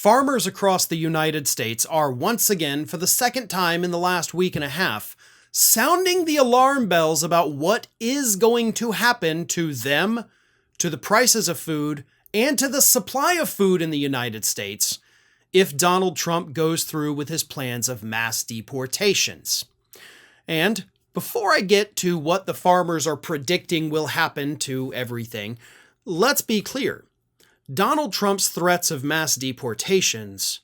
Farmers across the United States are once again, for the second time in the last week and a half, sounding the alarm bells about what is going to happen to them, to the prices of food, and to the supply of food in the United States if Donald Trump goes through with his plans of mass deportations. And before I get to what the farmers are predicting will happen to everything, let's be clear. Donald Trump's threats of mass deportations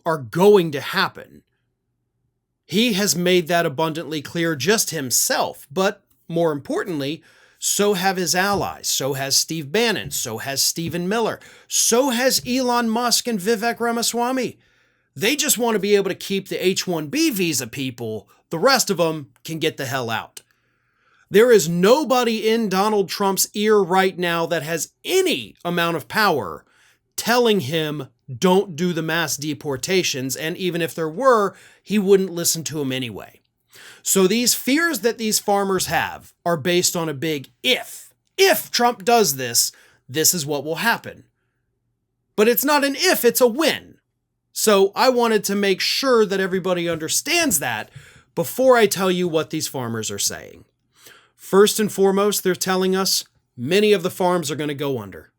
are going to happen. He has made that abundantly clear just himself, but more importantly, so have his allies. So has Steve Bannon. So has Stephen Miller. So has Elon Musk and Vivek Ramaswamy. They just want to be able to keep the H-1B visa people. The rest of them can get the hell out. There is nobody in Donald Trump's ear right now that has any amount of power telling him don't do the mass deportations, and even if there were, he wouldn't listen to him anyway. So these fears that these farmers have are based on a big if. If Trump does this, this is what will happen. But it's not an if, it's a when. So I wanted to make sure that everybody understands that before I tell you what these farmers are saying. First and foremost, they're telling us many of the farms are going to go under.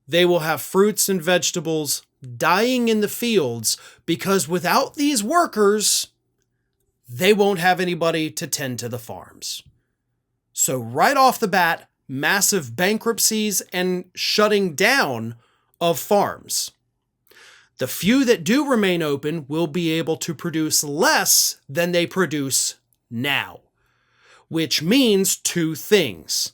They will have fruits and vegetables dying in the fields because without these workers, they won't have anybody to tend to the farms. So right off the bat, massive bankruptcies and shutting down of farms. The few that do remain open will be able to produce less than they produce now. Which means two things.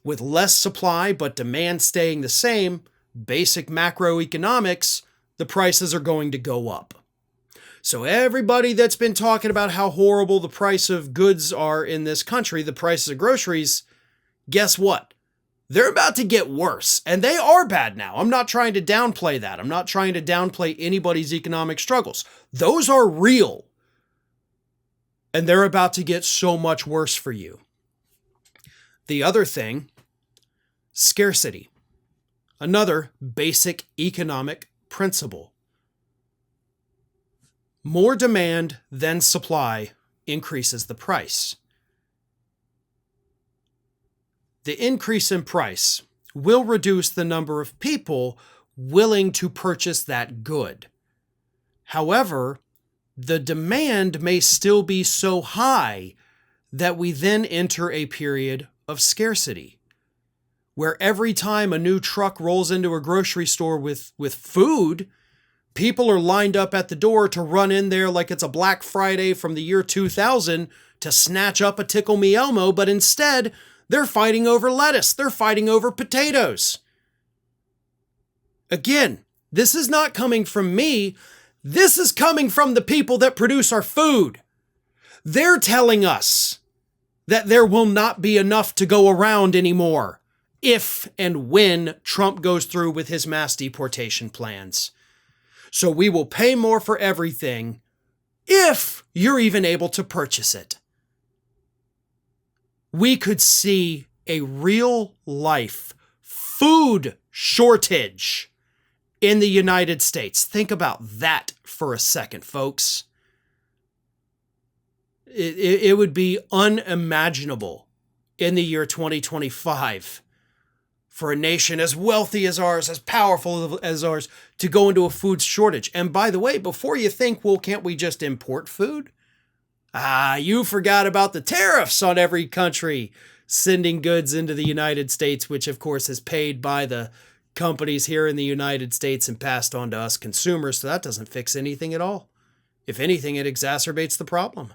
With less supply but demand staying the same, basic macroeconomics, the prices are going to go up. So everybody that's been talking about how horrible the price of goods are in this country, the prices of groceries, guess what? They're about to get worse, and they are bad now. I'm not trying to downplay that. I'm not trying to downplay anybody's economic struggles. Those are real. And they're about to get so much worse for you. The other thing, scarcity. Another basic economic principle. More demand than supply increases the price. The increase in price will reduce the number of people willing to purchase that good. However, the demand may still be so high that we then enter a period of scarcity, where every time a new truck rolls into a grocery store with food, people are lined up at the door to run in there like it's a Black Friday from the year 2000 to snatch up a Tickle Me Elmo, but instead, they're fighting over lettuce. They're fighting over potatoes. Again, this is not coming from me. This is coming from the people that produce our food. They're telling us that there will not be enough to go around anymore if and when Trump goes through with his mass deportation plans. So we will pay more for everything if you're even able to purchase it. We could see a real life food shortage in the United States. Think about that for a second, folks. It would be unimaginable in the year 2025 for a nation as wealthy as ours, as powerful as ours, to go into a food shortage. And by the way, before you think, well, can't we just import food? You forgot about the tariffs on every country sending goods into the United States, which of course is paid by the companies here in the United States and passed on to us consumers. So that doesn't fix anything at all. If anything, it exacerbates the problem.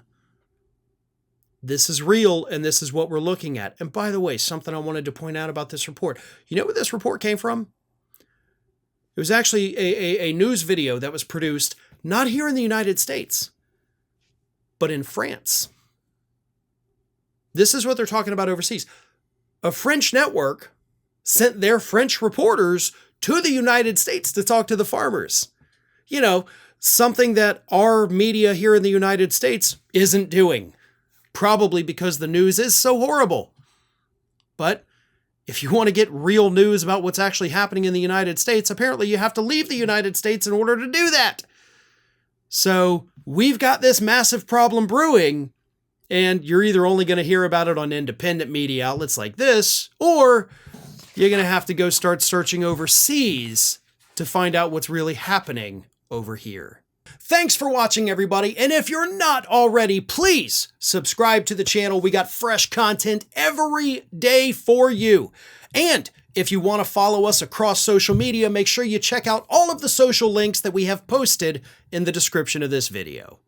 This is real, and this is what we're looking at. And by the way, something I wanted to point out about this report. You know where this report came from? It was actually a news video that was produced not here in the United States, but in France. This is what they're talking about overseas. A French network sent their French reporters to the United States to talk to the farmers. You know, something that our media here in the United States isn't doing. Probably because the news is so horrible. But if you want to get real news about what's actually happening in the United States, apparently you have to leave the United States in order to do that. So we've got this massive problem brewing, and you're either only going to hear about it on independent media outlets like this, or you're going to have to go start searching overseas to find out what's really happening over here. Thanks for watching, everybody. And if you're not already, please subscribe to the channel. We got fresh content every day for you. And if you want to follow us across social media, make sure you check out all of the social links that we have posted in the description of this video.